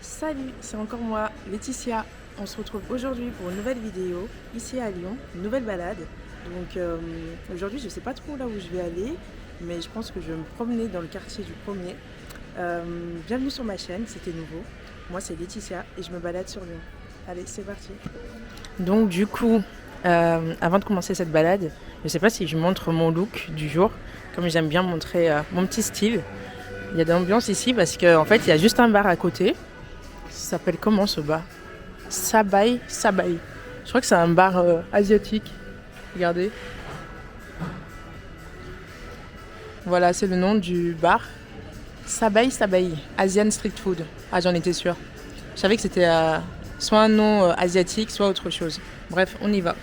Salut, c'est encore moi, Laetitia. On se retrouve aujourd'hui pour une nouvelle vidéo, ici à Lyon, une nouvelle balade. Donc aujourd'hui, je ne sais pas trop là où je vais aller, mais je pense que je vais me promener dans le quartier du premier. Bienvenue sur ma chaîne, c'était nouveau. Moi, c'est Laetitia et je me balade sur Lyon. Allez, c'est parti. Donc du coup, avant de commencer cette balade, je ne sais pas si je montre mon look du jour, comme j'aime bien montrer mon petit style. Il y a de l'ambiance ici parce qu'en fait, il y a juste un bar à côté. Ça s'appelle comment ce bar? Sabai. Je crois que c'est un bar asiatique. Regardez. Voilà, c'est le nom du bar. Sabai. Asian Street Food. Ah, j'en étais sûre. Je savais que c'était soit un nom asiatique, soit autre chose. Bref, on y va.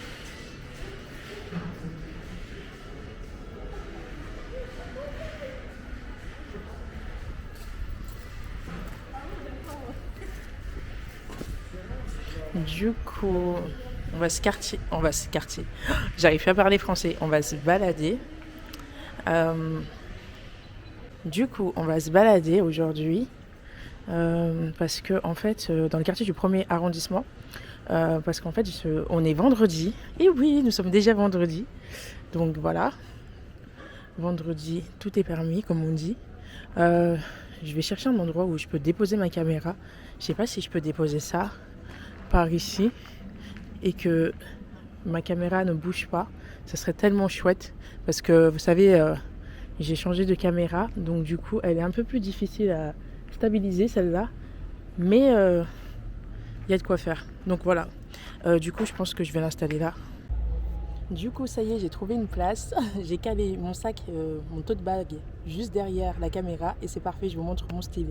Du coup, on va se quartier. J'arrive plus à parler français. On va se balader. Du coup, on va se balader aujourd'hui parce que en fait, dans le quartier du premier arrondissement, parce qu'en fait, on est vendredi. Et oui, nous sommes déjà vendredi. Donc voilà, vendredi, tout est permis, comme on dit. Je vais chercher un endroit où je peux déposer ma caméra. Je sais pas si je peux déposer ça par ici et que ma caméra ne bouge pas. Ça serait tellement chouette parce que vous savez, j'ai changé de caméra, donc du coup elle est un peu plus difficile à stabiliser celle-là, mais il y a de quoi faire. Donc voilà, du coup je pense que je vais l'installer là. Du coup ça y est, j'ai trouvé une place. J'ai calé mon sac, mon tote bag juste derrière la caméra et c'est parfait, je vous montre mon style.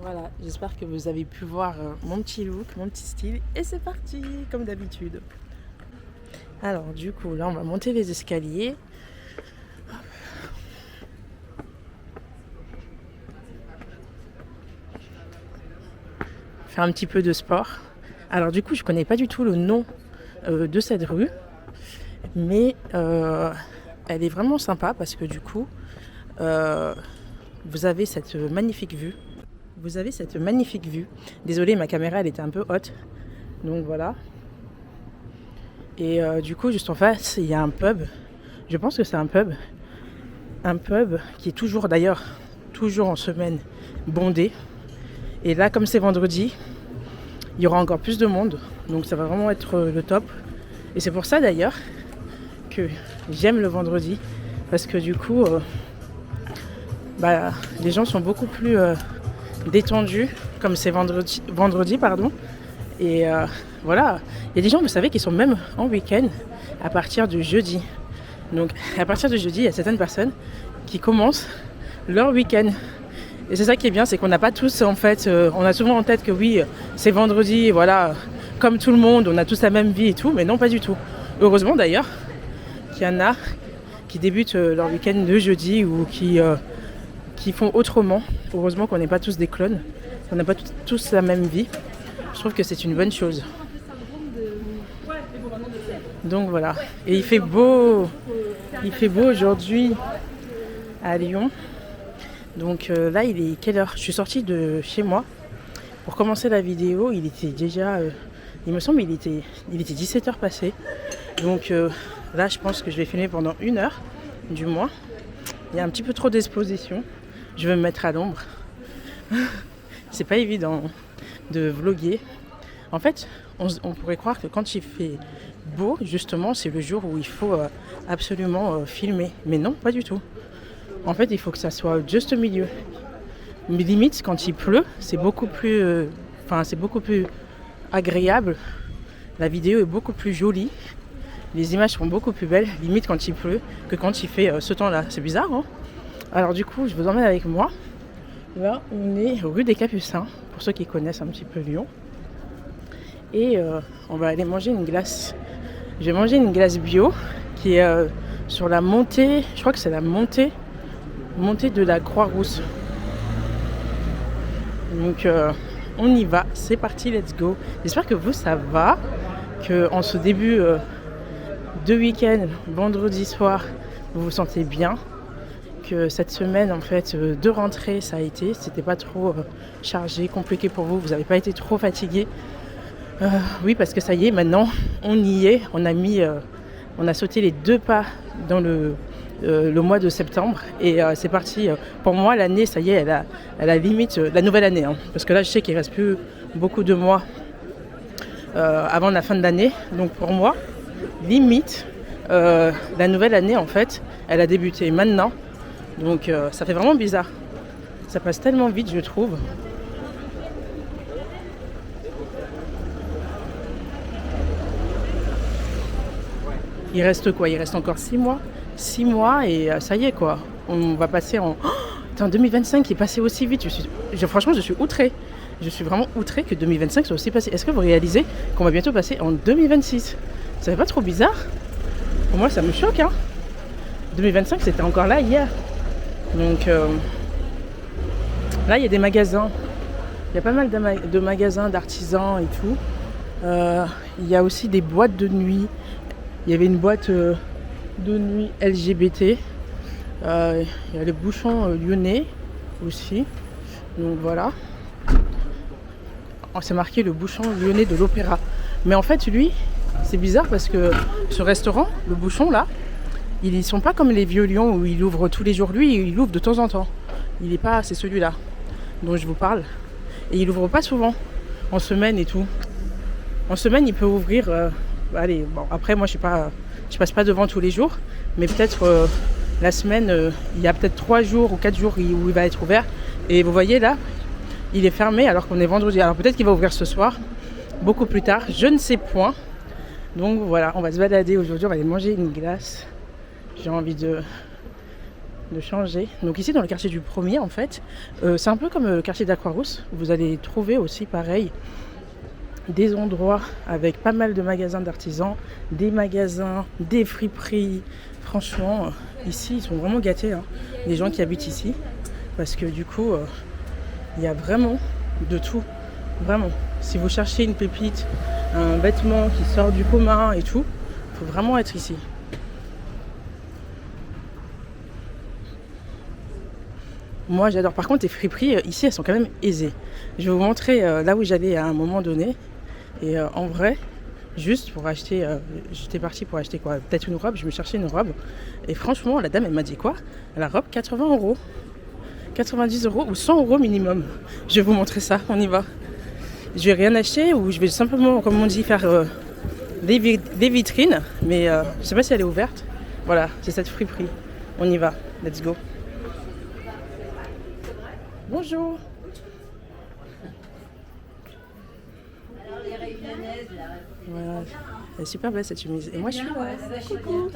Voilà, j'espère que vous avez pu voir mon petit look, mon petit style. Et c'est parti, comme d'habitude. Alors du coup, là on va monter les escaliers. Faire un petit peu de sport. Alors du coup, je connais pas du tout le nom de cette rue. Mais elle est vraiment sympa parce que du coup, vous avez cette magnifique vue. Désolée, ma caméra elle était un peu haute. Donc voilà. Et du coup, juste en face, il y a un pub. Je pense que c'est un pub. Un pub qui est toujours en semaine, bondé. Et là, comme c'est vendredi, il y aura encore plus de monde. Donc ça va vraiment être le top. Et c'est pour ça d'ailleurs que j'aime le vendredi. Parce que du coup, les gens sont beaucoup plus détendus, comme c'est vendredi. Et voilà, il y a des gens, vous savez, qui sont même en week-end à partir du jeudi. Donc à partir du jeudi, il y a certaines personnes qui commencent leur week-end. Et c'est ça qui est bien, c'est qu'on n'a pas tous en fait, on a souvent en tête que oui, c'est vendredi, voilà, comme tout le monde, on a tous la même vie et tout, mais non, pas du tout. Heureusement d'ailleurs qu'il y en a qui débutent leur week-end le jeudi ou qui font autrement. Heureusement qu'on n'est pas tous des clones, qu'on n'a pas tous la même vie. Je trouve que c'est une bonne chose. Donc voilà. Et il fait beau aujourd'hui à Lyon. Donc là, il est quelle heure? Je suis sortie de chez moi pour commencer la vidéo. Il était déjà, il me semble, il était 17h passé. Donc là, je pense que je vais filmer pendant 1 heure, du moins. Il y a un petit peu trop d'exposition. Je vais me mettre à l'ombre. C'est pas évident de vlogger. En fait, on pourrait croire que quand il fait beau, justement, c'est le jour où il faut absolument filmer. Mais non, pas du tout. En fait, il faut que ça soit juste au milieu. Mais limite, quand il pleut, c'est beaucoup plus agréable. La vidéo est beaucoup plus jolie. Les images sont beaucoup plus belles, limite quand il pleut, que quand il fait ce temps-là. C'est bizarre, hein? Alors du coup, je vous emmène avec moi. Là, on est rue des Capucins, pour ceux qui connaissent un petit peu Lyon. Et on va aller manger une glace. Je vais manger une glace bio qui est sur la montée, je crois que c'est la montée de la Croix-Rousse. Donc on y va, c'est parti, let's go. J'espère que vous ça va, que en ce début de week-end, vendredi soir, vous vous sentez bien, que cette semaine en fait de rentrée ça a été, c'était pas trop chargé, compliqué pour vous, vous n'avez pas été trop fatigué. Oui, parce que ça y est, maintenant on y est, on a sauté les 2 pas dans le mois de septembre et c'est parti. Pour moi, l'année, ça y est, elle a limite la nouvelle année. Hein, parce que là, je sais qu'il ne reste plus beaucoup de mois avant la fin de l'année. Donc pour moi, limite, la nouvelle année, en fait, elle a débuté maintenant. Donc ça fait vraiment bizarre. Ça passe tellement vite, je trouve. Il reste quoi? Il reste encore 6 mois. 6 mois et ça y est quoi. On va passer en... Oh, attends, 2025 qui est passé aussi vite. Franchement, je suis outrée. Je suis vraiment outrée que 2025 soit aussi passé. Est-ce que vous réalisez qu'on va bientôt passer en 2026? Ça fait pas trop bizarre? Pour moi, ça me choque. Hein. 2025, c'était encore là hier. Donc là, il y a des magasins. Il y a pas mal de magasins, d'artisans et tout. Il y a aussi des boîtes de nuit. Il y avait une boîte de nuit LGBT. Il y a les bouchons lyonnais aussi. Donc voilà. Oh, c'est marqué le bouchon lyonnais de l'Opéra. Mais en fait, lui, c'est bizarre parce que ce restaurant, le bouchon là, ils ne sont pas comme les vieux Lyon où il ouvre tous les jours. Lui, il ouvre de temps en temps. Il est pas, c'est celui-là dont je vous parle. Et il ouvre pas souvent, en semaine et tout. En semaine, il peut ouvrir... allez, bon, après, moi, je passe pas devant tous les jours. Mais peut-être la semaine, il y a peut-être 3 jours ou 4 jours où il va être ouvert. Et vous voyez, là, il est fermé alors qu'on est vendredi. Alors peut-être qu'il va ouvrir ce soir, beaucoup plus tard. Je ne sais point. Donc voilà, on va se balader aujourd'hui. On va aller manger une glace. J'ai envie de changer. Donc ici, dans le quartier du Premier, en fait, c'est un peu comme le quartier d'Aquarousse. Vous allez trouver aussi, pareil, des endroits avec pas mal de magasins d'artisans, des magasins, des friperies. Franchement, ici, ils sont vraiment gâtés, hein, les gens qui habitent ici. Parce que du coup, il y a vraiment de tout. Vraiment. Si vous cherchez une pépite, un vêtement qui sort du commun et tout, il faut vraiment être ici. Moi, j'adore. Par contre, les friperies, ici, elles sont quand même aisées. Je vais vous montrer là où j'allais à un moment donné. Et en vrai, juste pour acheter, j'étais partie pour acheter quoi? Peut-être une robe, je me cherchais une robe. Et franchement, la dame, elle m'a dit quoi? La robe, 80 €. 90 € ou 100 € minimum. Je vais vous montrer ça, on y va. Je vais rien acheter ou je vais simplement, comme on dit, faire des vitrines. Mais je sais pas si elle est ouverte. Voilà, c'est cette friperie. On y va, let's go. Bonjour. Voilà. Elle est super belle cette chemise. Et moi je suis là. Coucou.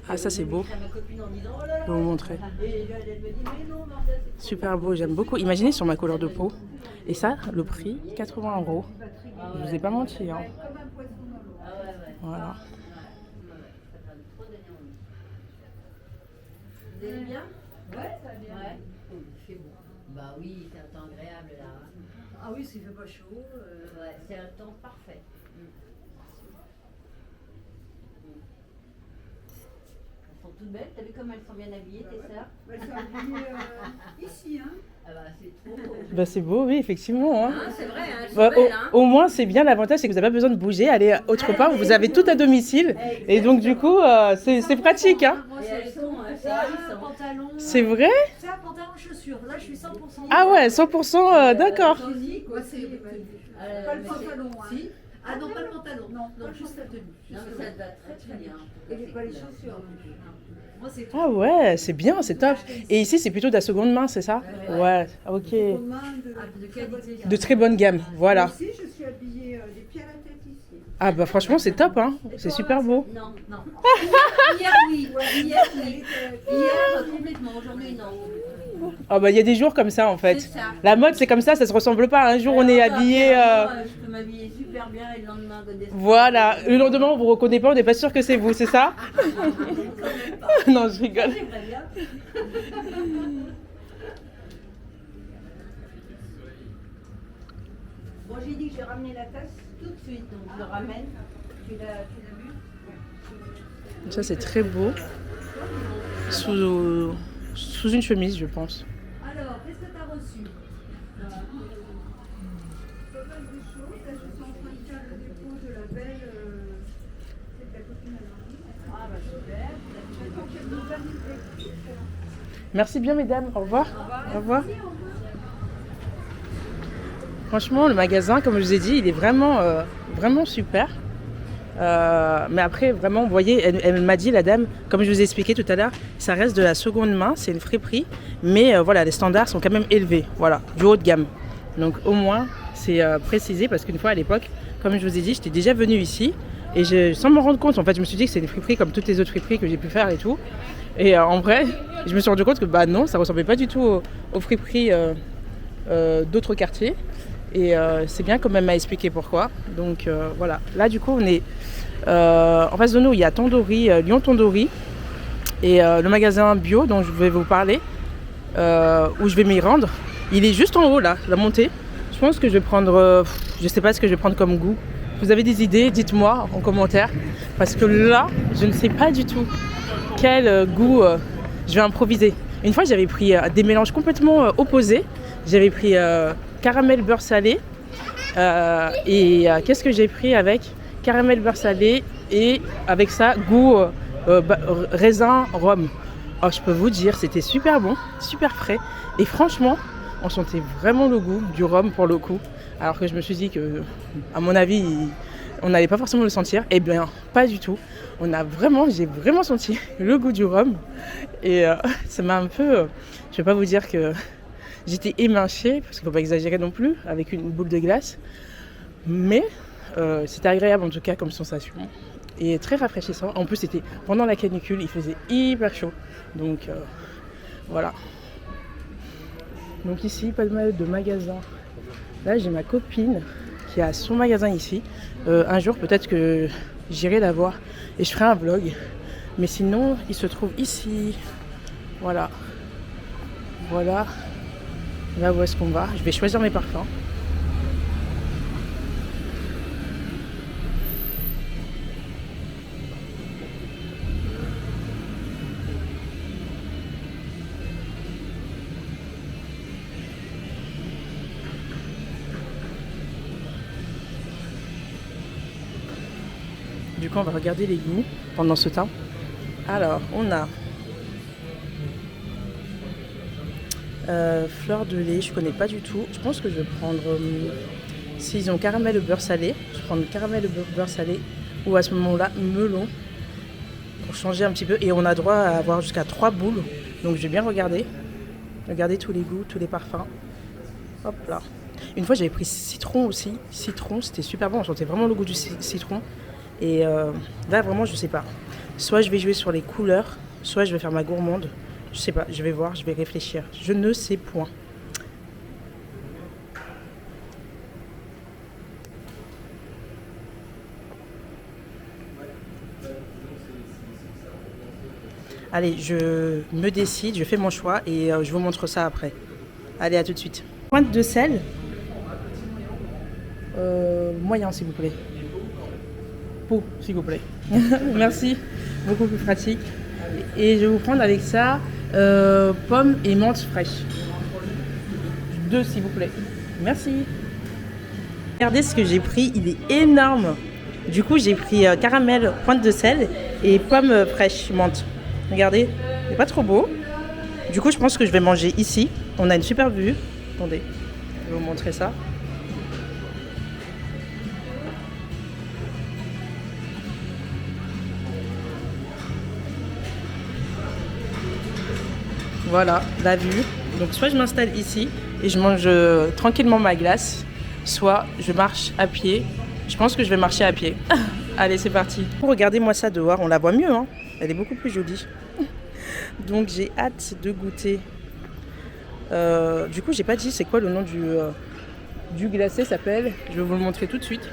Ah ça c'est beau. Je vais vous montrer. Super beau, j'aime beaucoup. Imaginez sur ma couleur de peau. Et ça, le prix, 80 €. Je vous ai pas menti. Hein. Voilà. Vous allez bien? Ouais, ça va bien. Ouais. C'est bon. Bah oui, c'est un temps agréable là. Ah oui, s'il fait pas chaud. Ouais, c'est un temps parfait. Elles sont toutes belles. T'as vu comme elles sont bien habillées, tes sœurs? Elles sont habillées ici, hein. Ah bah c'est trop. Bah c'est beau, oui, effectivement. Hein. Ah, c'est vrai, hein, elles sont Bah, belles, hein. au moins, c'est bien. L'avantage, c'est que vous n'avez pas besoin de bouger, aller autre part. Vous avez tout à domicile. Et donc, du coup, c'est pratique. Hein. Et elles sont pantalon. C'est vrai? C'est un pantalon chaussures. Là, je suis 100%. Ah ouais, 100%, d'accord. Moi, c'est pas le pantalon. Hein. Si. Ah non, pas le pantalon. Non, juste la tenue. Non, mais ça te va très très bien. Et pas les chaussures. Moi, c'est tout. Ah ouais, c'est bien, c'est top. Et ici, c'est plutôt de la seconde main, c'est ça? Ouais, ok. De qualité. De très bonne gamme, voilà. Ici, je suis habillée des pieds à la tête ici. Ah bah franchement, c'est top, hein. C'est super beau. Non, non. Hier, oui. Hier, oui. Hier, complètement. Aujourd'hui, non. Ah bah il y a des jours comme ça en fait. C'est ça. La mode c'est comme ça se ressemble pas. Un jour on est habillé. Je peux m'habiller super super bien et le lendemain, Voilà, le lendemain on vous reconnaît pas, on n'est pas sûr que c'est vous, c'est ça? Non, je rigole. Bon, j'ai dit que j'ai ramené la tasse tout de suite, donc je le ramène. Tu l'as vu? Ça c'est très beau. Sous une chemise, je pense. Alors, qu'est-ce que tu as reçu? Pas mal de choses. Là, je suis en train de faire le dépôt de la belle. C'est ta copine à Marie. Ah, bah super. Attends, je vais vous faire une petite. Merci bien mesdames, au revoir. Au revoir. Franchement, le magasin, comme je vous ai dit, il est vraiment super. Mais après, vraiment, vous voyez, elle m'a dit, la dame, comme je vous ai expliqué tout à l'heure, ça reste de la seconde main, c'est une friperie, mais voilà, les standards sont quand même élevés, voilà, du haut de gamme. Donc au moins, c'est précisé, parce qu'une fois à l'époque, comme je vous ai dit, j'étais déjà venue ici, et sans me rendre compte, en fait, je me suis dit que c'est une friperie comme toutes les autres friperies que j'ai pu faire et tout. Et en vrai, je me suis rendu compte que bah non, ça ressemblait pas du tout aux friperies d'autres quartiers. Et c'est bien quand même m'a expliqué pourquoi. Donc voilà. Là du coup on est en face de nous, il y a Tandoori, Lyon Tandoori. Et le magasin bio dont je vais vous parler, où je vais m'y rendre, il est juste en haut là, la montée. Je pense que je vais prendre, je sais pas ce que je vais prendre comme goût. Vous avez des idées, dites-moi en commentaire. Parce que là, je ne sais pas du tout quel goût je vais improviser. Une fois j'avais pris des mélanges complètement opposés. J'avais pris caramel beurre salé et qu'est-ce que j'ai pris avec caramel beurre salé et avec ça goût raisin rhum. Alors je peux vous dire c'était super bon, super frais et franchement on sentait vraiment le goût du rhum pour le coup, alors que je me suis dit que à mon avis on n'allait pas forcément le sentir. Eh bien pas du tout, j'ai vraiment senti le goût du rhum et ça m'a un peu, je vais pas vous dire que j'étais éminchée, parce qu'il ne faut pas exagérer non plus, avec une boule de glace. Mais c'était agréable en tout cas comme sensation. Et très rafraîchissant. En plus, c'était pendant la canicule, il faisait hyper chaud. Donc voilà. Donc ici, pas mal de magasins. Là, j'ai ma copine qui a son magasin ici. Un jour, peut-être que j'irai la voir et je ferai un vlog. Mais sinon, il se trouve ici. Voilà. Voilà. Là où est-ce qu'on va? Je vais choisir mes parfums. Du coup, on va regarder les goûts pendant ce temps. Alors, on a fleur de lait, je connais pas du tout. Je pense que je vais prendre, s'ils ont caramel au beurre salé, je vais prendre caramel au beurre salé, ou à ce moment-là, melon, pour changer un petit peu. Et on a droit à avoir jusqu'à 3 boules, donc je vais bien regarder tous les goûts, tous les parfums. Hop là. Une fois j'avais pris citron aussi, citron, c'était super bon, on sentait vraiment le goût du citron. Et là vraiment je sais pas, soit je vais jouer sur les couleurs, soit je vais faire ma gourmande. Je sais pas, je vais voir, je vais réfléchir. Je ne sais point. Allez, je me décide, je fais mon choix et je vous montre ça après. Allez, à tout de suite. Pointe de sel. Moyen, s'il vous plaît. Pot, s'il vous plaît. Merci, beaucoup plus pratique. Et je vais vous prendre avec ça pommes et menthe fraîche. 2 s'il vous plaît. Merci. Regardez ce que j'ai pris, il est énorme. Du coup j'ai pris caramel, pointe de sel et pommes fraîches menthe. Regardez, il n'est pas trop beau. Du coup je pense que je vais manger ici. On a une super vue. Attendez, je vais vous montrer ça. Voilà, la vue. Donc soit je m'installe ici et je mange tranquillement ma glace, soit je marche à pied. Je pense que je vais marcher à pied. Allez, c'est parti. Regardez-moi ça dehors, on la voit mieux, hein. Elle est beaucoup plus jolie. Donc j'ai hâte de goûter. Du coup, j'ai pas dit c'est quoi le nom du glacé s'appelle. Je vais vous le montrer tout de suite.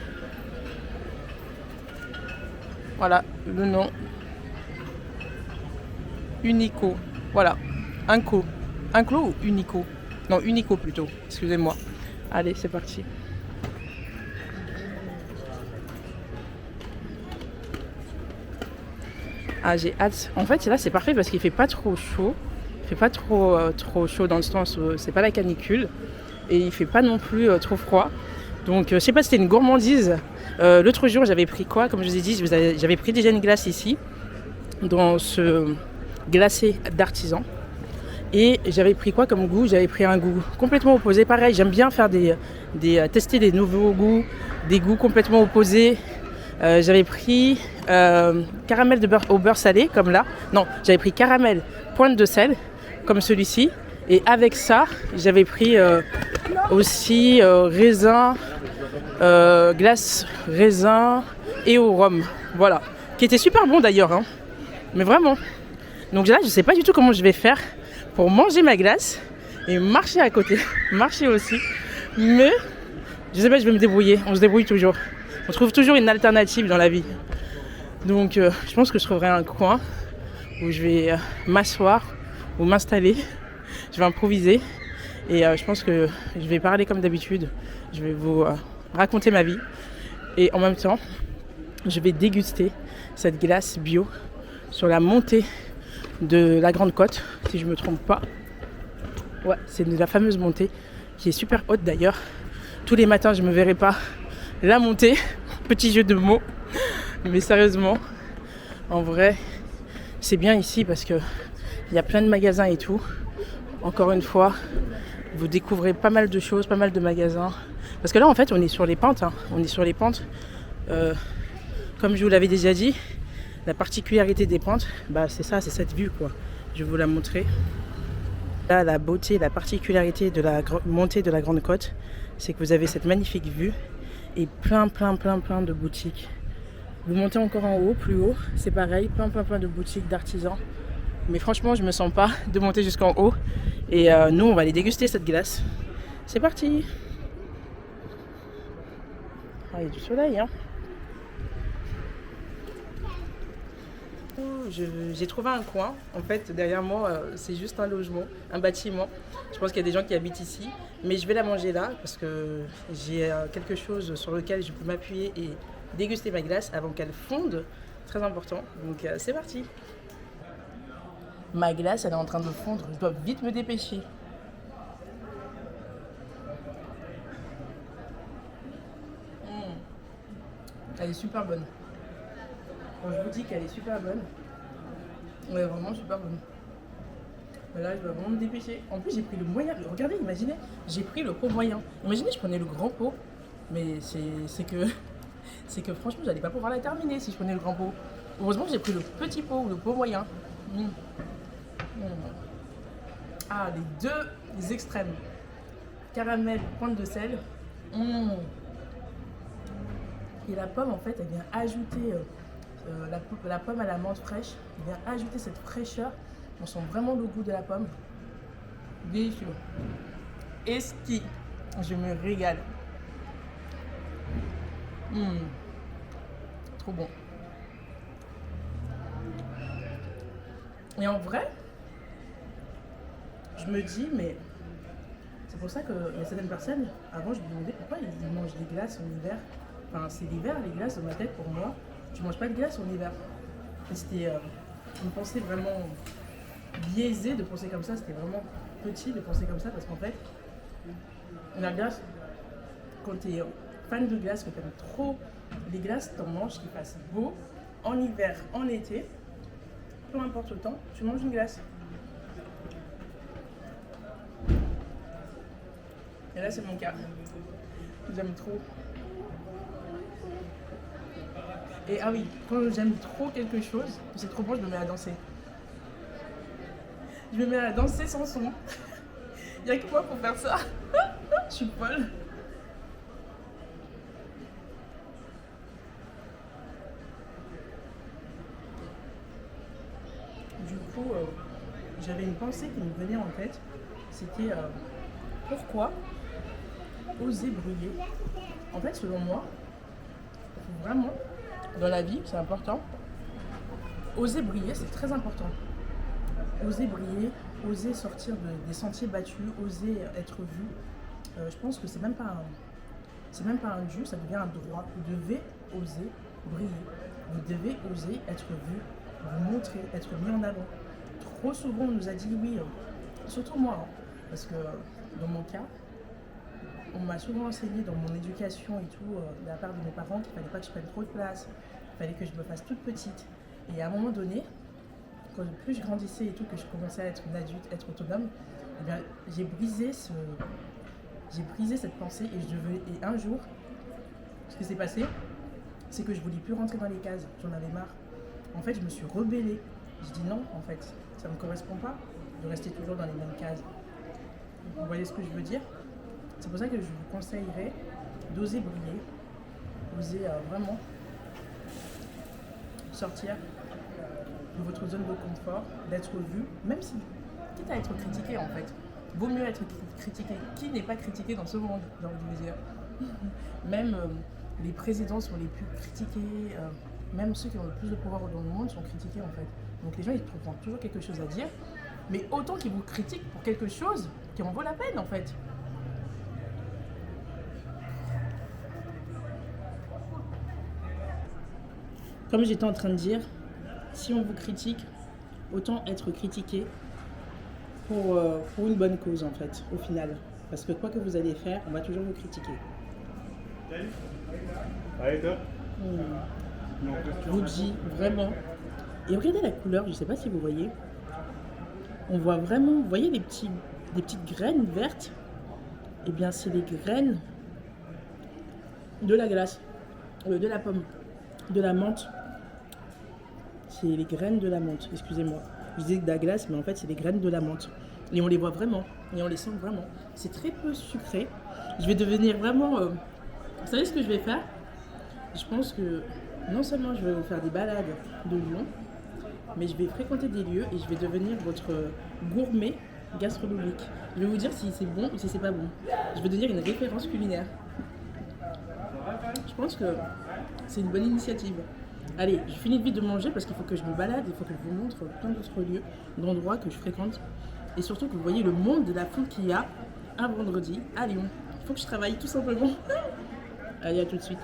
Voilà, le nom. Unico. Voilà. Inclo. Inclo ou Unico? Non, Unico plutôt. Excusez-moi. Allez, c'est parti. Ah, j'ai hâte. En fait, là, c'est parfait parce qu'il fait pas trop chaud. Il fait pas trop chaud dans le sens où c'est pas la canicule. Et il fait pas non plus trop froid. Donc, je sais pas si c'était une gourmandise. L'autre jour, j'avais pris quoi? Comme je vous ai dit, j'avais pris déjà une glace ici. Dans ce glacé d'artisan. Et j'avais pris quoi comme goût? J'avais pris un goût complètement opposé. Pareil, j'aime bien faire tester des nouveaux goûts, des goûts complètement opposés. J'avais pris caramel au beurre salé, comme là. Non, j'avais pris caramel pointe de sel, comme celui-ci. Et avec ça, j'avais pris aussi raisin, glace raisin et au rhum. Voilà. Qui était super bon d'ailleurs. Hein. Mais vraiment. Donc là, je ne sais pas du tout comment je vais faire pour manger ma glace et marcher à côté. Marcher aussi. Mais je sais pas, je vais me débrouiller. On se débrouille toujours. On trouve toujours une alternative dans la vie. Donc je pense que je trouverai un coin où je vais m'asseoir ou m'installer. Je vais improviser. Et je pense que je vais parler comme d'habitude. Je vais vous raconter ma vie. Et en même temps, je vais déguster cette glace bio sur la montée de la Grande Côte, si je ne me trompe pas. Ouais, c'est de la fameuse montée qui est super haute d'ailleurs. Tous les matins, je ne me verrai pas la montée. Petit jeu de mots. Mais sérieusement, en vrai, c'est bien ici parce qu'il y a plein de magasins et tout. Encore une fois, vous découvrez pas mal de choses, pas mal de magasins. Parce que là, en fait, on est sur les pentes. Hein. On est sur les pentes. Comme je vous l'avais déjà dit, la particularité des pentes, bah, c'est ça, c'est cette vue, quoi. Je vais vous la montrer. Là, la beauté, la particularité de la montée de la Grande Côte, c'est que vous avez cette magnifique vue et plein de boutiques. Vous montez encore en haut, plus haut, c'est pareil, plein de boutiques d'artisans. Mais franchement, je me sens pas de monter jusqu'en haut. Et nous, on va aller déguster cette glace. C'est parti! Ah, il y a du soleil, hein. J'ai trouvé un coin. En fait, derrière moi, c'est juste un logement, un bâtiment. Je pense qu'il y a des gens qui habitent ici. Mais je vais la manger là parce que j'ai quelque chose sur lequel je peux m'appuyer et déguster ma glace avant qu'elle fonde. Très important. Donc, c'est parti. Ma glace, elle est en train de fondre. Je dois vite me dépêcher. Elle est super bonne. Quand je vous dis qu'elle est super bonne, elle est vraiment super bonne. Mais là, je dois vraiment me dépêcher. En plus, j'ai pris le moyen. Regardez, imaginez, j'ai pris le pot moyen. Imaginez, je prenais le grand pot. Mais c'est que franchement, j'allais pas pouvoir la terminer si je prenais le grand pot. Heureusement que j'ai pris le petit pot ou le pot moyen. Ah, les deux extrêmes. Caramel, pointe de sel. Et la pomme, en fait, elle vient ajouter, la pomme à la menthe fraîche, elle vient ajouter cette fraîcheur. On sent vraiment le goût de la pomme. Délicieux. Esti, je me régale. Trop bon. Et en vrai, je me dis, mais c'est pour ça qu'il y a certaines personnes, avant je me demandais pourquoi ils mangent des glaces en hiver. Enfin, c'est l'hiver, les glaces, dans ma tête, pour moi, tu manges pas de glace en hiver. Et c'était une pensée vraiment biaisée de penser comme ça, c'était vraiment petit de penser comme ça, parce qu'en fait, la glace, quand tu es fan de glace, que tu aimes trop les glaces, tu en manges qu'il fasse beau, en hiver, en été, peu importe le temps, tu manges une glace. Et là, c'est mon cas. J'aime trop. Et ah oui, quand j'aime trop quelque chose, c'est trop bon, je me mets à danser. Je me mets à danser sans son. Il n'y a que moi pour faire ça. Je suis folle. Du coup, j'avais une pensée qui me venait en tête. C'était pourquoi oser briller. En fait, selon moi, il faut vraiment dans la vie, c'est important. Oser briller, c'est très important. Oser briller, oser sortir des sentiers battus, oser être vu. Je pense que c'est même pas un dû, ça devient un droit. Vous devez oser briller. Vous devez oser être vu, vous montrer, être mis en avant. Trop souvent, on nous a dit oui, surtout moi, hein, parce que dans mon cas, on m'a souvent enseigné dans mon éducation et tout, de la part de mes parents, qu'il ne fallait pas que je prenne trop de place, il fallait que je me fasse toute petite. Et à un moment donné, quand plus je grandissais et tout, que je commençais à être une adulte, être autonome, eh bien, j'ai brisé cette pensée et un jour, ce qui s'est passé, c'est que je voulais plus rentrer dans les cases, j'en avais marre. En fait, je me suis rebellée. Je dis non, en fait, ça ne me correspond pas de rester toujours dans les mêmes cases. Vous voyez ce que je veux dire? C'est pour ça que je vous conseillerais d'oser briller, oser vraiment sortir de votre zone de confort, d'être vu, même si, quitte à être critiqué en fait. Vaut mieux être critiqué. Qui n'est pas critiqué dans ce monde, j'ai envie de dire. Même les présidents sont les plus critiqués, même ceux qui ont le plus de pouvoir dans le monde sont critiqués en fait. Donc les gens ils trouvent toujours quelque chose à dire, mais autant qu'ils vous critiquent pour quelque chose qui en vaut la peine en fait. Comme j'étais en train de dire, si on vous critique, autant être critiqué pour une bonne cause en fait, au final. Parce que quoi que vous allez faire, on va toujours vous critiquer. Je vous dis vraiment. Et regardez la couleur, je ne sais pas si vous voyez. On voit vraiment, vous voyez des petites graines vertes? Eh bien c'est les graines de la glace, de la pomme, de la menthe. C'est les graines de la menthe, excusez-moi. Je disais de la glace, mais en fait c'est les graines de la menthe. Et on les voit vraiment, et on les sent vraiment. C'est très peu sucré. Je vais devenir vraiment... Vous savez ce que je vais faire? Je pense que non seulement je vais vous faire des balades de Lyon, mais je vais fréquenter des lieux et je vais devenir votre gourmet gastronomique. Je vais vous dire si c'est bon ou si c'est pas bon. Je vais devenir une référence culinaire. Je pense que c'est une bonne initiative. Allez, je finis vite de manger parce qu'il faut que je me balade, il faut que je vous montre plein d'autres lieux, d'endroits que je fréquente. Et surtout que vous voyez le monde de la foule qu'il y a un vendredi à Lyon. Il faut que je travaille tout simplement. Allez, à tout de suite.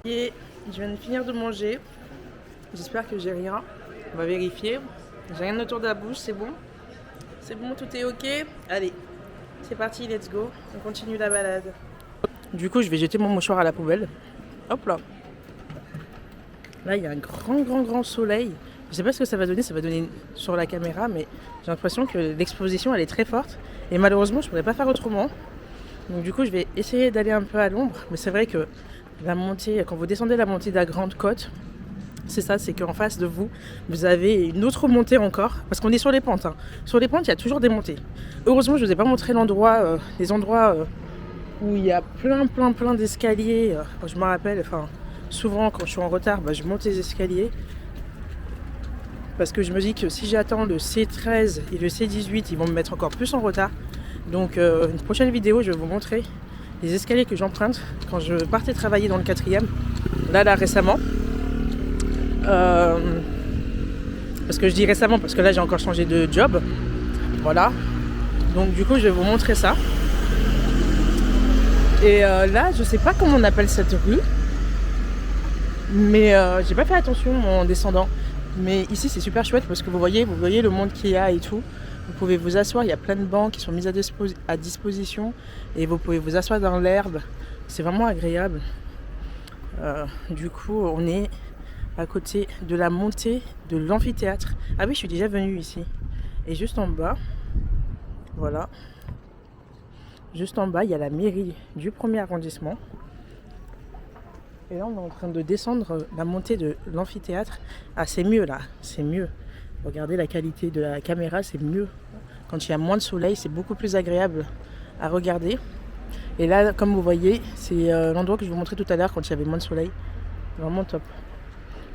Et je viens de finir de manger. J'espère que j'ai rien. On va vérifier. J'ai rien autour de la bouche, c'est bon. C'est bon, tout est ok. Allez, c'est parti, let's go. On continue la balade. Du coup, je vais jeter mon mouchoir à la poubelle. Hop là. Là, il y a un grand soleil. Je sais pas ce que ça va donner sur la caméra, mais j'ai l'impression que l'exposition, elle est très forte. Et malheureusement, je pourrais pas faire autrement. Donc du coup, je vais essayer d'aller un peu à l'ombre. Mais c'est vrai que la montée, quand vous descendez la montée de la Grande Côte, c'est ça, c'est qu'en face de vous, vous avez une autre montée encore, parce qu'on est sur les pentes. Hein. Sur les pentes, il y a toujours des montées. Heureusement, je ne vous ai pas montré les endroits où il y a plein d'escaliers. Je me rappelle, souvent quand je suis en retard, je monte les escaliers. Parce que je me dis que si j'attends le C13 et le C18, ils vont me mettre encore plus en retard. Donc une prochaine vidéo, je vais vous montrer les escaliers que j'emprunte quand je partais travailler dans le 4e, là récemment. Parce que je dis récemment parce que là j'ai encore changé de job. Voilà. Donc du coup je vais vous montrer ça. Et là je sais pas comment on appelle cette rue. Mais j'ai pas fait attention en descendant. Mais ici c'est super chouette parce que vous voyez le monde qu'il y a et tout. Vous pouvez vous asseoir, il y a plein de bancs qui sont mis à disposition et vous pouvez vous asseoir dans l'herbe. C'est vraiment agréable. Du coup, on est à côté de la montée de l'amphithéâtre. Ah oui, je suis déjà venue ici. Et juste en bas, voilà, juste en bas, il y a la mairie du 1er arrondissement. Et là, on est en train de descendre la montée de l'amphithéâtre. Ah, c'est mieux là, c'est mieux. Regardez la qualité de la caméra, c'est mieux. Quand il y a moins de soleil, c'est beaucoup plus agréable à regarder. Et là, comme vous voyez, c'est l'endroit que je vous montrais tout à l'heure quand il y avait moins de soleil. Vraiment top.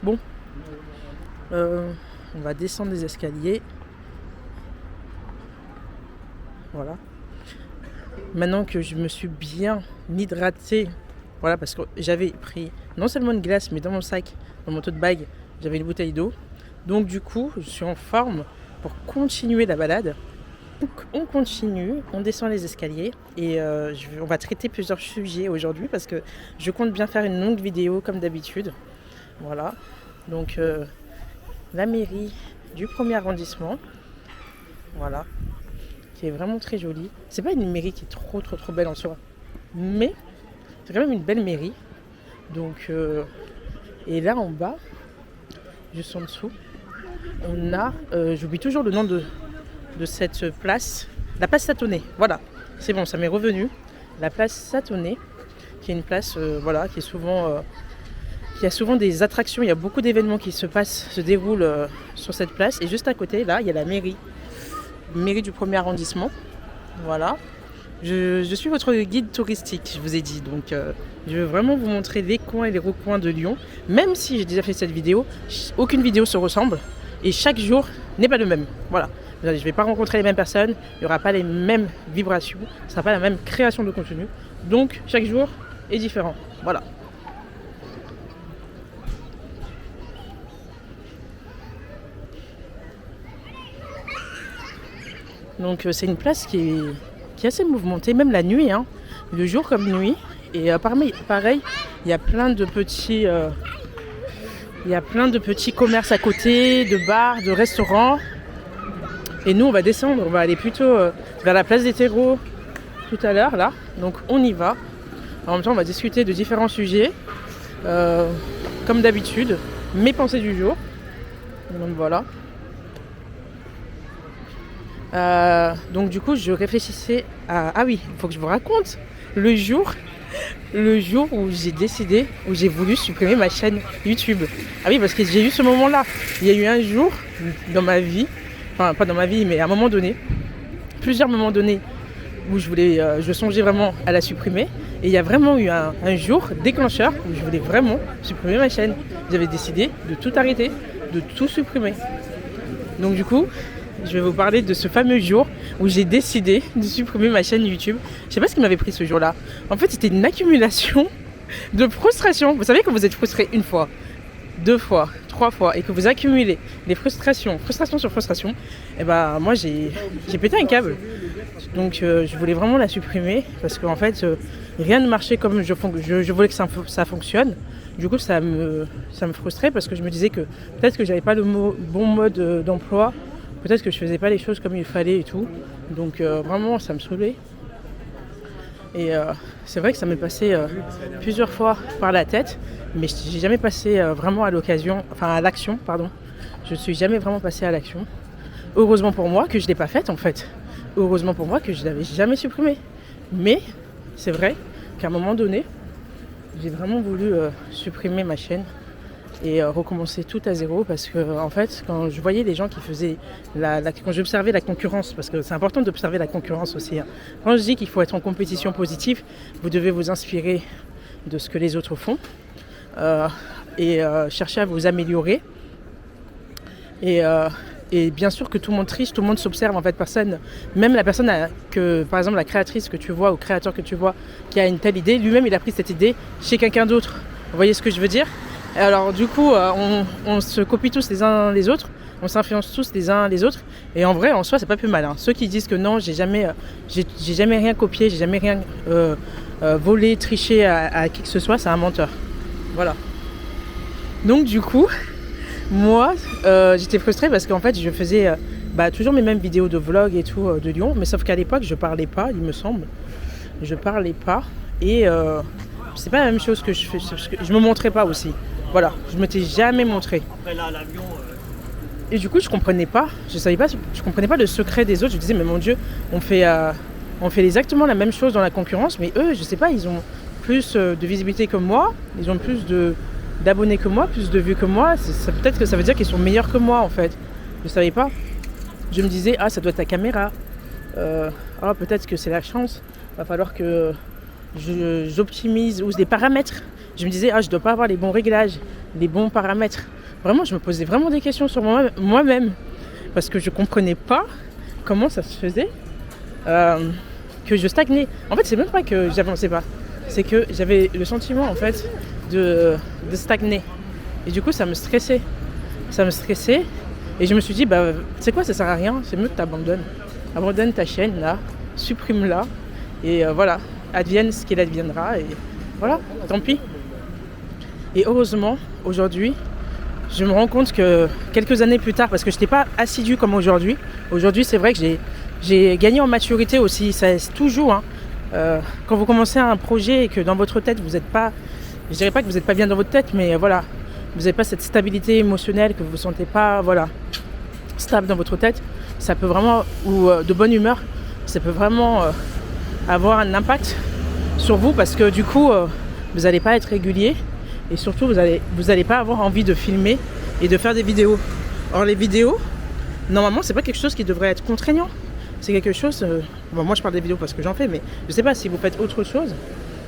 Bon, on va descendre les escaliers. Voilà. Maintenant que je me suis bien hydratée, voilà, parce que j'avais pris non seulement une glace, mais dans mon sac, dans mon tote bag, j'avais une bouteille d'eau. Donc du coup, je suis en forme pour continuer la balade. Donc on continue, on descend les escaliers et on va traiter plusieurs sujets aujourd'hui parce que je compte bien faire une longue vidéo comme d'habitude. Voilà, donc la mairie du 1er arrondissement, voilà, qui est vraiment très jolie. C'est pas une mairie qui est trop belle en soi, mais c'est quand même une belle mairie. Donc, et là en bas, juste en dessous, on a, j'oublie toujours le nom de cette place, la place Satonnet. Voilà, c'est bon, ça m'est revenu. La place Satonnet, qui est une place, voilà, qui est souvent, qui a souvent des attractions. Il y a beaucoup d'événements qui se déroulent sur cette place. Et juste à côté, là, il y a la mairie du 1er arrondissement. Voilà. Je suis votre guide touristique, je vous ai dit. Donc, je veux vraiment vous montrer les coins et les recoins de Lyon. Même si j'ai déjà fait cette vidéo, aucune vidéo se ressemble. Et chaque jour n'est pas le même. Voilà. Je ne vais pas rencontrer les mêmes personnes. Il n'y aura pas les mêmes vibrations. Ce ne sera pas la même création de contenu. Donc, chaque jour est différent. Voilà. Donc, c'est une place qui est assez mouvementée, même la nuit, hein. Le jour comme nuit. Et pareil, il y a plein de petits commerces à côté, de bars, de restaurants. Et nous, on va descendre, on va aller plutôt vers la place des terreaux tout à l'heure, là. Donc, on y va. En même temps, on va discuter de différents sujets, comme d'habitude, mes pensées du jour. Donc, voilà. Donc, du coup, je réfléchissais à... Ah oui, il faut que je vous raconte le jour où j'ai décidé, où j'ai voulu supprimer ma chaîne YouTube. Ah oui, parce que j'ai eu ce moment-là. Il y a eu un jour dans ma vie, enfin pas dans ma vie, mais à un moment donné, plusieurs moments donnés où je songeais vraiment à la supprimer. Et il y a vraiment eu un jour déclencheur où je voulais vraiment supprimer ma chaîne. J'avais décidé de tout arrêter, de tout supprimer. Donc du coup, je vais vous parler de ce fameux jour où j'ai décidé de supprimer ma chaîne YouTube. Je sais pas ce qui m'avait pris ce jour-là. En fait, c'était une accumulation de frustration. Vous savez quand vous êtes frustré une fois, 2 fois, 3 fois et que vous accumulez des frustration sur frustration, et ben moi j'ai pété un câble. Donc je voulais vraiment la supprimer parce qu'en fait rien ne marchait comme je voulais que ça fonctionne. Du coup ça me frustrait parce que je me disais que peut-être que j'avais pas le bon mode d'emploi, peut-être que je faisais pas les choses comme il fallait et tout. Donc vraiment ça me saoulait. Et c'est vrai que ça m'est passé plusieurs fois par la tête, mais j'ai jamais passé vraiment à l'action, pardon. Je suis jamais vraiment passée à l'action. Heureusement pour moi que je l'ai pas faite en fait. Heureusement pour moi que je l'avais jamais supprimée. Mais c'est vrai qu'à un moment donné, j'ai vraiment voulu supprimer ma chaîne et recommencer tout à zéro parce que en fait quand je voyais les gens qui faisaient quand j'observais la concurrence, parce que c'est important d'observer la concurrence aussi, hein. Quand je dis qu'il faut être en compétition positive, vous devez vous inspirer de ce que les autres font et chercher à vous améliorer et bien sûr que tout le monde triche, tout le monde s'observe en fait, même la personne par exemple la créatrice que tu vois ou créateur que tu vois qui a une telle idée, lui-même il a pris cette idée chez quelqu'un d'autre. Vous voyez ce que je veux dire? Alors du coup, on se copie tous les uns les autres, on s'influence tous les uns les autres. Et en vrai, en soi, c'est pas plus mal, hein. Ceux qui disent que non, j'ai jamais rien copié, j'ai jamais rien volé, triché à qui que ce soit, c'est un menteur. Voilà. Donc du coup, moi, j'étais frustrée parce qu'en fait, je faisais toujours mes mêmes vidéos de vlog et tout de Lyon, mais sauf qu'à l'époque, je parlais pas, il me semble. Je parlais pas et c'est pas la même chose que je fais. Je me montrais pas aussi. Voilà, je m'étais jamais montré. Après là, l'avion. Et du coup, je comprenais pas le secret des autres. Je me disais, mais mon Dieu, on fait on fait exactement la même chose dans la concurrence, mais eux, je sais pas, ils ont plus de visibilité que moi, ils ont plus d'abonnés que moi, plus de vues que moi. Peut-être que ça veut dire qu'ils sont meilleurs que moi en fait. Je savais pas. Je me disais, ah, ça doit être ta caméra. Ah, peut-être que c'est la chance. Va falloir que j'optimise ou des paramètres. Je me disais, ah, je dois pas avoir les bons réglages, les bons paramètres. Vraiment, je me posais vraiment des questions sur moi-même. Parce que je comprenais pas comment ça se faisait que je stagnais. En fait, c'est même pas que j'avançais pas. C'est que j'avais le sentiment, en fait, de stagner. Et du coup, ça me stressait. Ça me stressait. Et je me suis dit, bah, tu sais quoi, ça sert à rien. C'est mieux que tu abandonnes. Abandonne ta chaîne, là. Supprime-la. Et voilà. Advienne ce qu'il adviendra. Et voilà, tant pis. Et heureusement, aujourd'hui, je me rends compte que quelques années plus tard, parce que je n'étais pas assidue comme aujourd'hui. Aujourd'hui, c'est vrai que j'ai gagné en maturité aussi. Ça, c'est toujours, hein. Quand vous commencez un projet et que dans votre tête, vous n'êtes pas... Je dirais pas que vous n'êtes pas bien dans votre tête, mais voilà. Vous n'avez pas cette stabilité émotionnelle, que vous ne vous sentez pas, voilà, stable dans votre tête. Ça peut vraiment, ou de bonne humeur, ça peut vraiment avoir un impact sur vous parce que du coup, vous n'allez pas être régulier et surtout, vous allez pas avoir envie de filmer et de faire des vidéos. Or, les vidéos, normalement, c'est pas quelque chose qui devrait être contraignant. C'est quelque chose... bon, moi, je parle des vidéos parce que j'en fais, mais je sais pas, si vous faites autre chose,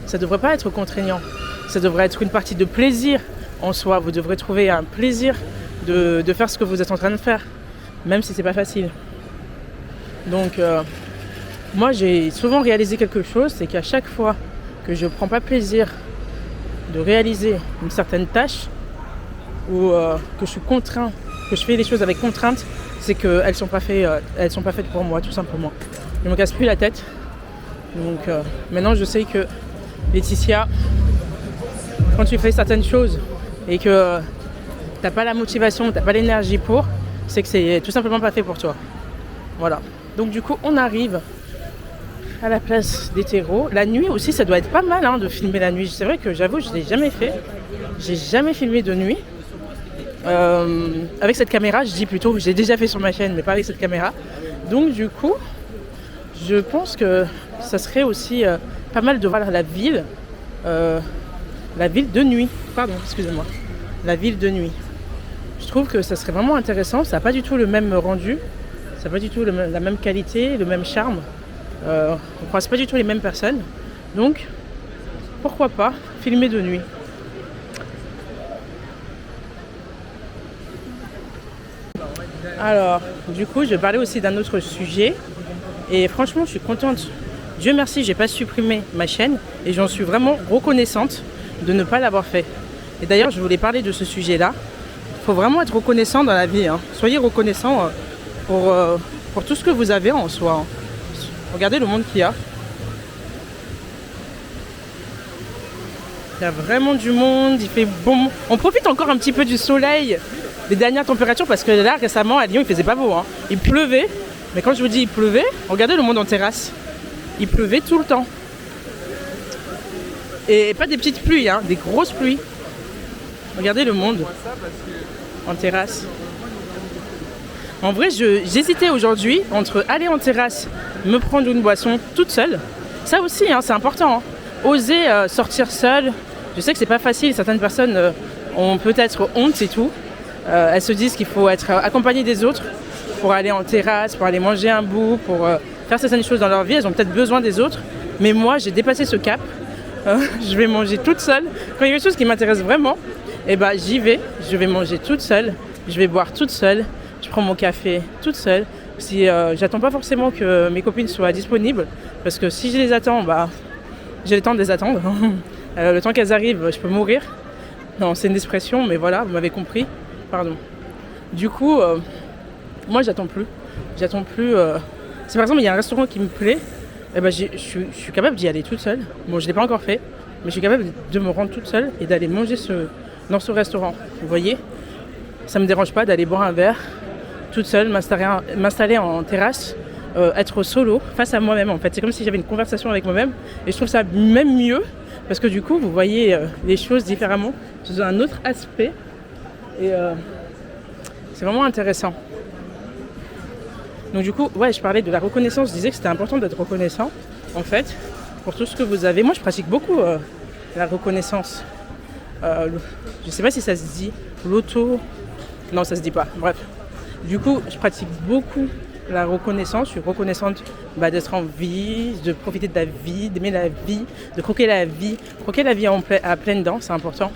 ça devrait pas être contraignant. Ça devrait être une partie de plaisir en soi. Vous devrez trouver un plaisir de faire ce que vous êtes en train de faire, même si c'est pas facile. Donc, moi, j'ai souvent réalisé quelque chose, c'est qu'à chaque fois que je prends pas plaisir de réaliser une certaine tâche ou que je suis contraint, que je fais les choses avec contrainte, c'est qu'elles sont pas faites pour moi, tout simplement. Je me casse plus la tête. Donc maintenant, je sais que Laetitia, quand tu fais certaines choses et que t'as pas la motivation, t'as pas l'énergie pour, c'est que c'est tout simplement pas fait pour toi. Voilà. Donc du coup, on arrive à la place des terreaux. La nuit aussi, ça doit être pas mal hein, de filmer la nuit. C'est vrai que j'avoue, je l'ai jamais fait. J'ai jamais filmé de nuit. Avec cette caméra, je dis plutôt, j'ai déjà fait sur ma chaîne, mais pas avec cette caméra. Donc du coup, je pense que ça serait aussi pas mal de voir la ville de nuit. Pardon, excusez-moi. La ville de nuit. Je trouve que ça serait vraiment intéressant. Ça n'a pas du tout le même rendu. Ça n'a pas du tout la même qualité, le même charme. On ne croise pas du tout les mêmes personnes. Donc, pourquoi pas filmer de nuit. Alors, du coup, je vais parler aussi d'un autre sujet. Et franchement, je suis contente. Dieu merci, j'ai pas supprimé ma chaîne. Et j'en suis vraiment reconnaissante de ne pas l'avoir fait. Et d'ailleurs, je voulais parler de ce sujet-là. Il faut vraiment être reconnaissant dans la vie. Hein. Soyez reconnaissant pour tout ce que vous avez en soi. Hein. Regardez le monde qu'il y a. Il y a vraiment du monde, il fait bon. On profite encore un petit peu du soleil, des dernières températures, parce que là, récemment, à Lyon, il faisait pas beau. Hein. Il pleuvait. Mais quand je vous dis il pleuvait, regardez le monde en terrasse. Il pleuvait tout le temps. Et pas des petites pluies, hein, des grosses pluies. Regardez le monde en terrasse. En vrai, j'hésitais aujourd'hui entre aller en terrasse, me prendre une boisson toute seule. Ça aussi, hein, c'est important. Hein. Oser sortir seule. Je sais que c'est pas facile. Certaines personnes ont peut-être honte et tout. Elles se disent qu'il faut être accompagné des autres pour aller en terrasse, pour aller manger un bout, pour faire certaines choses dans leur vie. Elles ont peut-être besoin des autres. Mais moi, j'ai dépassé ce cap. Je vais manger toute seule. Quand il y a quelque chose qui m'intéresse vraiment, eh ben, j'y vais. Je vais manger toute seule. Je vais boire toute seule. Je prends mon café toute seule. Si j'attends pas forcément que mes copines soient disponibles, parce que si je les attends, bah, j'ai le temps de les attendre. Le temps qu'elles arrivent, je peux mourir. Non, c'est une expression, mais voilà, vous m'avez compris. Pardon. Du coup, moi, j'attends plus. J'attends plus. Si par exemple, il y a un restaurant qui me plaît, eh ben, je suis capable d'y aller toute seule. Bon, je l'ai pas encore fait, mais je suis capable de me rendre toute seule et d'aller manger dans ce restaurant. Vous voyez, ça me dérange pas d'aller boire un verre toute seule, m'installer en terrasse, être solo face à moi-même. En fait, c'est comme si j'avais une conversation avec moi-même, et je trouve ça même mieux parce que du coup, vous voyez les choses différemment, sous un autre aspect, et c'est vraiment intéressant. Donc du coup, ouais, je parlais de la reconnaissance. Je disais que c'était important d'être reconnaissant, en fait, pour tout ce que vous avez. Moi, je pratique beaucoup la reconnaissance. Je sais pas si ça se dit. L'auto... Non, ça se dit pas. Bref. Du coup, je pratique beaucoup la reconnaissance. Je suis reconnaissante d'être en vie, de profiter de la vie, d'aimer la vie, de croquer la vie. Croquer la vie à pleines dents, c'est important.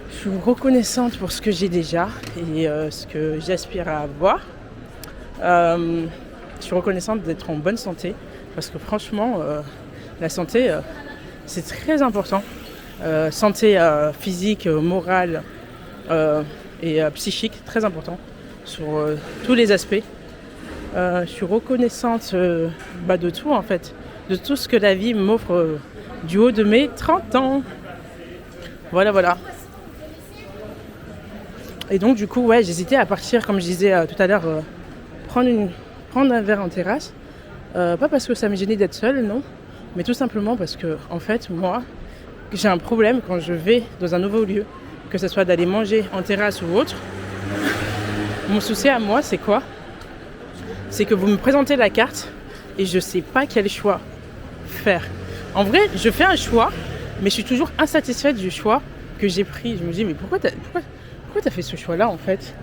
Je suis reconnaissante pour ce que j'ai déjà et ce que j'aspire à avoir. Je suis reconnaissante d'être en bonne santé parce que franchement, la santé, c'est très important. Santé physique, morale et psychique, très important sur tous les aspects. Je suis reconnaissante de tout en fait, de tout ce que la vie m'offre du haut de mes 30 ans. Voilà. Et donc du coup, ouais, j'hésitais à partir, comme je disais tout à l'heure, prendre un verre en terrasse. Pas parce que ça me gênait d'être seule, non, mais tout simplement parce que, en fait, moi, j'ai un problème quand je vais dans un nouveau lieu, que ce soit d'aller manger en terrasse ou autre. Mon souci à moi, c'est quoi ? C'est que vous me présentez la carte et je sais pas quel choix faire. En vrai, je fais un choix, mais je suis toujours insatisfaite du choix que j'ai pris. Je me dis, mais pourquoi t'as fait ce choix-là, en fait ?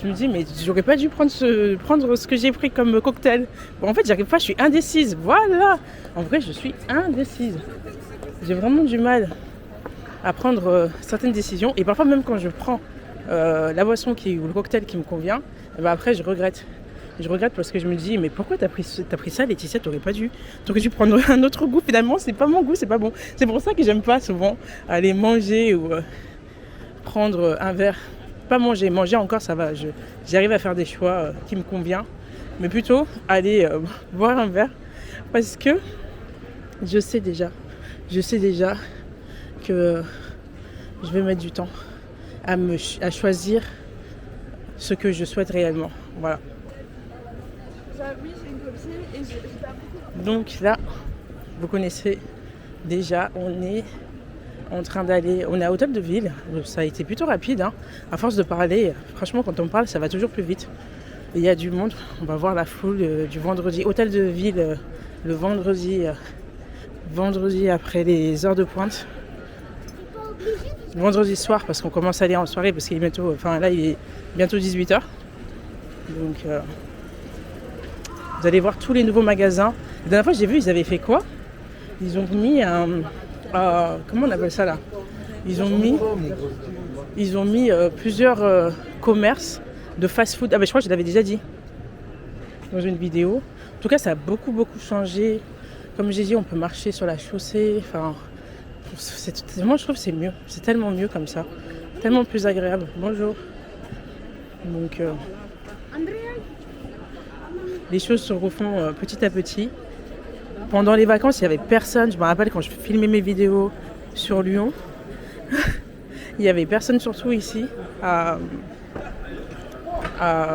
Je me dis, mais j'aurais pas dû prendre ce que j'ai pris comme cocktail. Bon, en fait, j'arrive pas, je suis indécise. Voilà. En vrai, je suis indécise. J'ai vraiment du mal à prendre certaines décisions. Et parfois, même quand je prends la boisson ou le cocktail qui me convient, après, je regrette. Je regrette parce que je me dis, mais pourquoi t'as pris ça, Laetitia, t'aurais dû prendre un autre goût. Finalement, c'est pas mon goût, c'est pas bon. C'est pour ça que j'aime pas souvent aller manger ou prendre un verre. Pas manger encore ça va, j'arrive à faire des choix qui me conviennent, mais plutôt aller boire un verre parce que je sais déjà que je vais mettre du temps à choisir ce que je souhaite réellement. Voilà. Donc là, vous connaissez déjà, on est à Hôtel de Ville. Ça a été plutôt rapide, hein. À force de parler, franchement, quand on parle, ça va toujours plus vite. Et il y a du monde. On va voir la foule du vendredi. Hôtel de Ville, le vendredi après les heures de pointe. Vendredi soir, parce qu'on commence à aller en soirée, parce qu'il est bientôt, il est bientôt 18h. Donc, vous allez voir tous les nouveaux magasins. La dernière fois, j'ai vu, ils avaient fait quoi ? Ils ont mis comment on appelle ça là ? Ils ont mis plusieurs commerces de fast-food. Ah ben je crois que je l'avais déjà dit dans une vidéo. En tout cas, ça a beaucoup changé. Comme j'ai dit, on peut marcher sur la chaussée. Moi je trouve que c'est mieux. C'est tellement mieux comme ça. Tellement plus agréable. Bonjour. Donc les choses se refont petit à petit. Pendant les vacances, il n'y avait personne. Je me rappelle quand je filmais mes vidéos sur Lyon, il n'y avait personne, surtout ici, à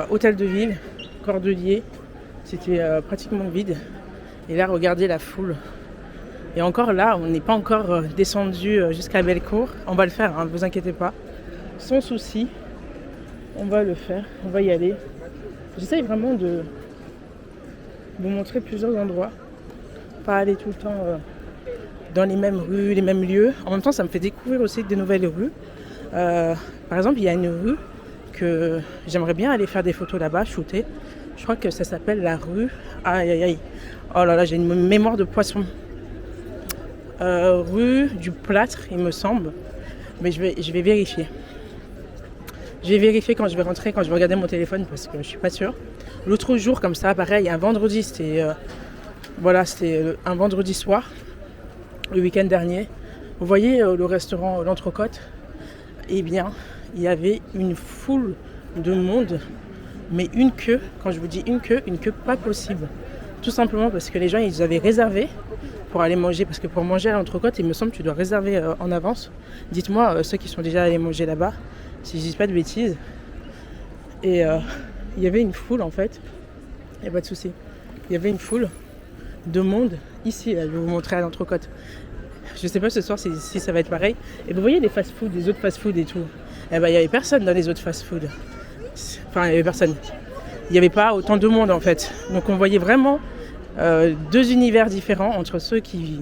Hôtel de Ville, Cordelier. C'était pratiquement vide. Et là, regardez la foule. Et encore là, on n'est pas encore descendu jusqu'à Bellecour. On va le faire, ne vous inquiétez pas. Sans souci, on va le faire, on va y aller. J'essaye vraiment de vous montrer plusieurs endroits. Pas aller tout le temps dans les mêmes rues, les mêmes lieux. En même temps, ça me fait découvrir aussi des nouvelles rues. Par exemple, il y a une rue que j'aimerais bien aller faire des photos là-bas, shooter. Je crois que ça s'appelle la rue... Aïe. Oh là là, j'ai une mémoire de poisson. Rue du Plâtre, il me semble. Mais je vais vérifier. Je vais vérifier quand je vais rentrer, quand je vais regarder mon téléphone, parce que je suis pas sûre. L'autre jour, comme ça, pareil, un vendredi, c'était un vendredi soir, le week-end dernier. Vous voyez le restaurant L'Entrecôte ? Eh bien, il y avait une foule de monde, mais une queue, quand je vous dis une queue pas possible. Tout simplement parce que les gens, ils avaient réservé pour aller manger, parce que pour manger à L'Entrecôte, il me semble que tu dois réserver en avance. Dites-moi, ceux qui sont déjà allés manger là-bas, si je dis pas de bêtises. Et il y avait une foule, en fait. Il n'y a pas de souci. Il y avait une foule de monde ici, là, je vais vous montrer à L'Entrecôte. Je ne sais pas ce soir si ça va être pareil. Et vous voyez les fast-food, les autres fast-food et tout. Eh ben, il n'y avait personne dans les autres fast-food. Enfin, il n'y avait personne. il n'y avait pas autant de monde en fait. Donc on voyait vraiment deux univers différents entre ceux qui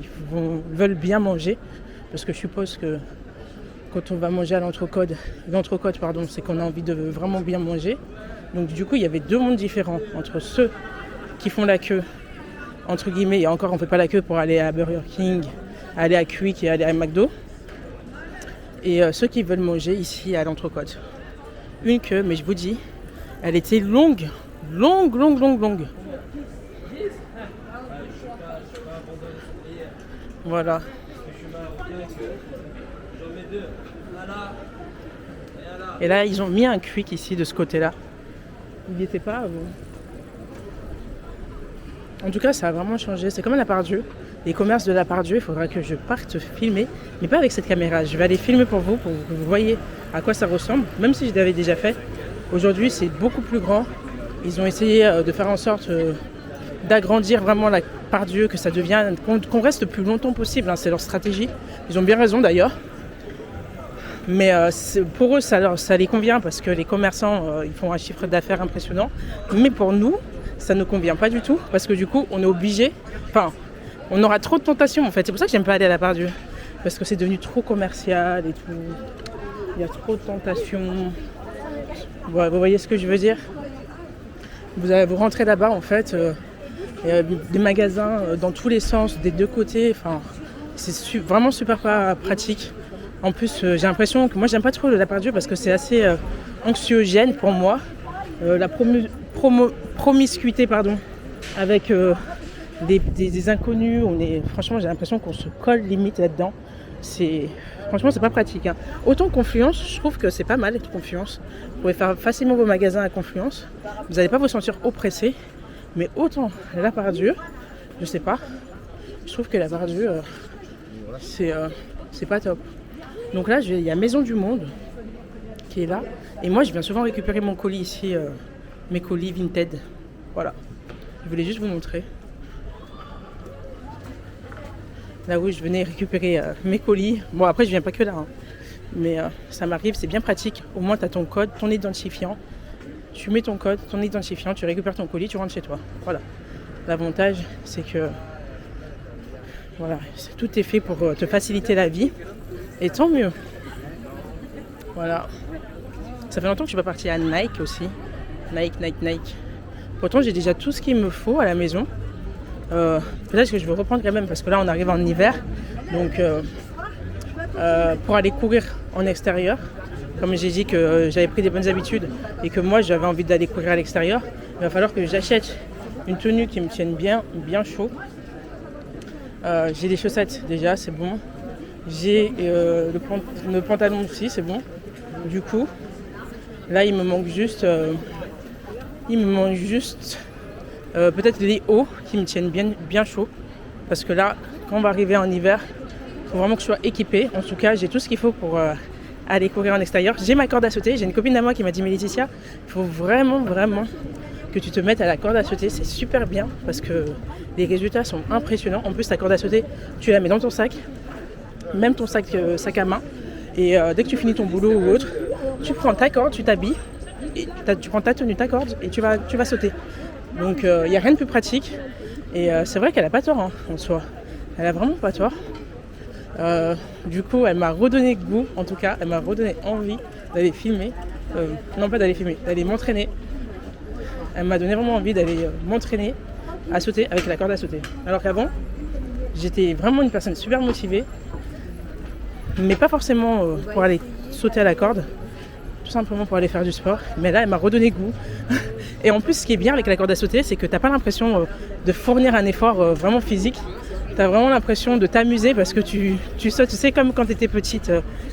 veulent bien manger, parce que je suppose que quand on va manger à l'entrecôte, c'est qu'on a envie de vraiment bien manger. Donc du coup, il y avait deux mondes différents entre ceux qui font la queue, entre guillemets, et encore on ne fait pas la queue pour aller à Burger King, aller à Quick et aller à McDo, et ceux qui veulent manger ici à l'entrecôte. Une queue, mais je vous dis, elle était longue. Voilà. Et là, ils ont mis un Quick ici de ce côté-là. Il n'y était pas avant. En tout cas, ça a vraiment changé. C'est comme à la Part-Dieu. Les commerces de la Part-Dieu, il faudra que je parte filmer, mais pas avec cette caméra. Je vais aller filmer pour vous que vous voyez à quoi ça ressemble, même si je l'avais déjà fait. Aujourd'hui, c'est beaucoup plus grand. Ils ont essayé de faire en sorte d'agrandir vraiment la Part-Dieu, que ça devienne, qu'on reste le plus longtemps possible. Hein, c'est leur stratégie. Ils ont bien raison d'ailleurs. Mais pour eux, ça les convient parce que les commerçants, ils font un chiffre d'affaires impressionnant. Mais pour nous, ça ne convient pas du tout parce que du coup, on est obligé... Enfin, on aura trop de tentations en fait. C'est pour ça que j'aime pas aller à la Part-Dieu. Parce que c'est devenu trop commercial et tout. Il y a trop de tentations. Ouais, vous voyez ce que je veux dire ? Vous rentrez là-bas en fait. Il y a des magasins dans tous les sens, des deux côtés. Enfin, c'est vraiment super pas pratique. En plus, j'ai l'impression que moi, j'aime pas trop la Part-Dieu parce que c'est assez anxiogène pour moi. La promiscuité, avec des inconnus. Franchement, j'ai l'impression qu'on se colle limite là-dedans. Franchement, c'est pas pratique. Hein. Autant Confluence, je trouve que c'est pas mal être Confluence. Vous pouvez faire facilement vos magasins à Confluence. Vous n'allez pas vous sentir oppressé. Mais autant la Part-Dieu, je sais pas. Je trouve que la Part-Dieu, c'est pas top. Donc là, il y a Maison du Monde qui est là. Et moi, je viens souvent récupérer mon colis ici, mes colis Vinted. Voilà. Je voulais juste vous montrer. Là où je venais récupérer mes colis. Bon, après, je viens pas que là. Hein. Mais ça m'arrive, c'est bien pratique. Au moins, tu as ton code, ton identifiant. Tu mets ton code, ton identifiant, tu récupères ton colis, tu rentres chez toi. Voilà. L'avantage, c'est que voilà, tout est fait pour te faciliter la vie. Et tant mieux. Voilà. Ça fait longtemps que je suis pas partie à Nike aussi. Nike. Pourtant, j'ai déjà tout ce qu'il me faut à la maison. Peut-être que je vais reprendre quand même parce que là, on arrive en hiver. Donc, pour aller courir en extérieur, comme j'ai dit que j'avais pris des bonnes habitudes et que moi, j'avais envie d'aller courir à l'extérieur, il va falloir que j'achète une tenue qui me tienne bien chaud. J'ai des chaussettes déjà, c'est bon. J'ai le pantalon aussi, c'est bon. Du coup, là, il me manque juste peut-être les hauts qui me tiennent bien chaud. Parce que là, quand on va arriver en hiver, il faut vraiment que je sois équipée. En tout cas, j'ai tout ce qu'il faut pour aller courir en extérieur. J'ai ma corde à sauter. J'ai une copine à moi qui m'a dit « Mais Laetitia, il faut vraiment que tu te mettes à la corde à sauter. C'est super bien parce que les résultats sont impressionnants. En plus, ta corde à sauter, tu la mets dans ton sac. Même ton sac à main. Et dès que tu finis ton boulot ou autre, tu prends ta corde, tu t'habilles, et tu prends ta tenue, ta corde, et tu vas sauter. Donc il n'y a rien de plus pratique. Et c'est vrai qu'elle n'a pas tort hein, en soi. Elle a vraiment pas tort. Du coup, elle m'a redonné goût, en tout cas, elle m'a redonné envie d'aller filmer. Non, pas d'aller filmer, d'aller m'entraîner. Elle m'a donné vraiment envie d'aller m'entraîner à sauter avec la corde à sauter. Alors qu'avant, j'étais vraiment une personne super motivée. Mais pas forcément pour aller sauter à la corde, tout simplement pour aller faire du sport. Mais là, elle m'a redonné goût. Et en plus, ce qui est bien avec la corde à sauter, c'est que tu n'as pas l'impression de fournir un effort vraiment physique. Tu as vraiment l'impression de t'amuser parce que tu sautes. Tu sais, comme quand tu étais petite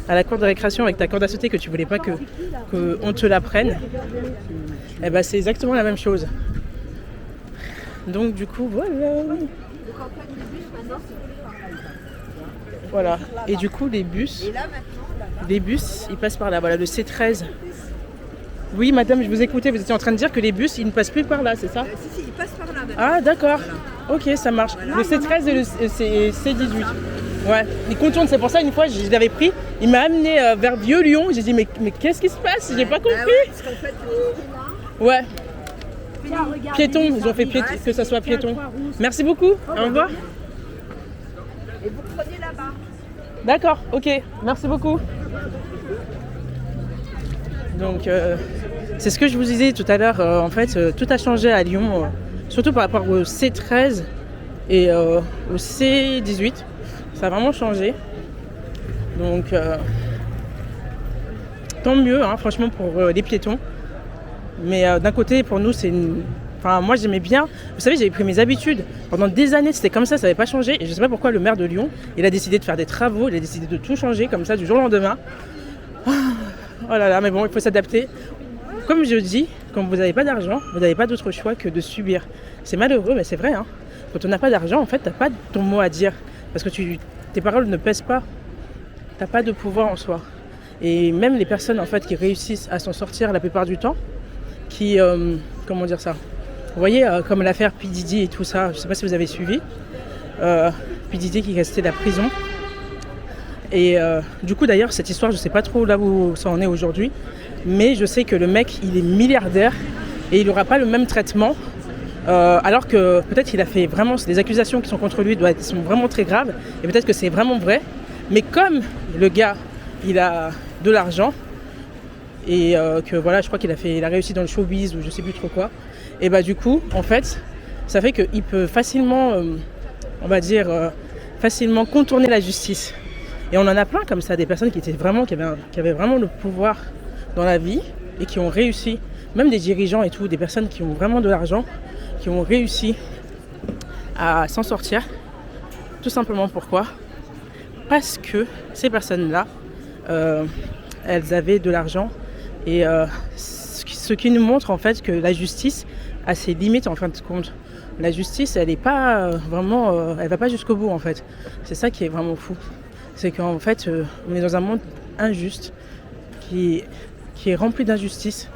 à la cour de récréation avec ta corde à sauter que tu voulais pas qu'on te la prenne. Et ben, c'est exactement la même chose. Donc du coup, voilà. Et du coup, les bus, ils passent par là. Voilà, le C13. Oui, madame, je vous écoutais. Vous étiez en train de dire que les bus, ils ne passent plus par là, c'est ça ? Si, ils passent par là. Ah, d'accord. Ok, ça marche. Le C13 et le C18. Ouais, ils contournent. C'est pour ça, une fois, je l'avais pris. Il m'a amené vers Vieux-Lyon. J'ai dit, mais qu'est-ce qui se passe ? J'ai pas compris. Ouais, parce qu'en fait, Ouais. Piéton, ils ont fait que ça soit piéton. Merci beaucoup, au revoir. Et vous prenez là-bas. D'accord, ok, merci beaucoup. Donc, c'est ce que je vous disais tout à l'heure. En fait, tout a changé à Lyon, surtout par rapport au C13 et au C18. Ça a vraiment changé. Donc, tant mieux, hein, franchement, pour les piétons. Mais d'un côté, pour nous, c'est une... Enfin, moi, j'aimais bien. Vous savez, j'avais pris mes habitudes. Pendant des années, c'était comme ça n'avait pas changé. Et je ne sais pas pourquoi le maire de Lyon, il a décidé de faire des travaux, il a décidé de tout changer comme ça du jour au lendemain. Oh là là, mais bon, il faut s'adapter. Comme je dis, quand vous n'avez pas d'argent, vous n'avez pas d'autre choix que de subir. C'est malheureux, mais c'est vrai. Hein. Quand on n'a pas d'argent, en fait, tu n'as pas ton mot à dire. Parce que tes paroles ne pèsent pas. Tu n'as pas de pouvoir en soi. Et même les personnes, en fait, qui réussissent à s'en sortir la plupart du temps, qui... comment dire ça ? Vous voyez, comme l'affaire P. Diddy et tout ça, je ne sais pas si vous avez suivi. P. Diddy qui est resté de la prison. Et du coup, d'ailleurs, cette histoire, je ne sais pas trop là où ça en est aujourd'hui. Mais je sais que le mec, il est milliardaire et il n'aura pas le même traitement. Alors que peut-être qu'il a fait vraiment... Les accusations qui sont contre lui sont vraiment très graves. Et peut-être que c'est vraiment vrai. Mais comme le gars, il a de l'argent... Et que voilà, je crois qu'il a réussi dans le showbiz ou je sais plus trop quoi. Et bah du coup, en fait, ça fait qu'il peut facilement, on va dire, facilement contourner la justice. Et on en a plein comme ça, des personnes qui avaient vraiment le pouvoir dans la vie et qui ont réussi, même des dirigeants et tout, des personnes qui ont vraiment de l'argent, qui ont réussi à s'en sortir. Tout simplement pourquoi ? Parce que ces personnes-là, elles avaient de l'argent. Et ce qui nous montre en fait que la justice a ses limites en fin de compte. La justice, elle est pas vraiment, elle va pas jusqu'au bout en fait. C'est ça qui est vraiment fou. C'est qu'en fait, on est dans un monde injuste qui est rempli d'injustice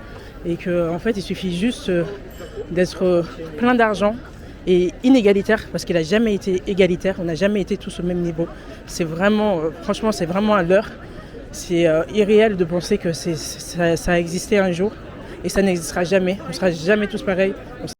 et que en fait, il suffit juste d'être plein d'argent et inégalitaire parce qu'il n'a jamais été égalitaire. On n'a jamais été tous au même niveau. C'est vraiment, franchement, c'est vraiment un leurre. C'est irréel de penser que ça a existé un jour et ça n'existera jamais. On ne sera jamais tous pareils.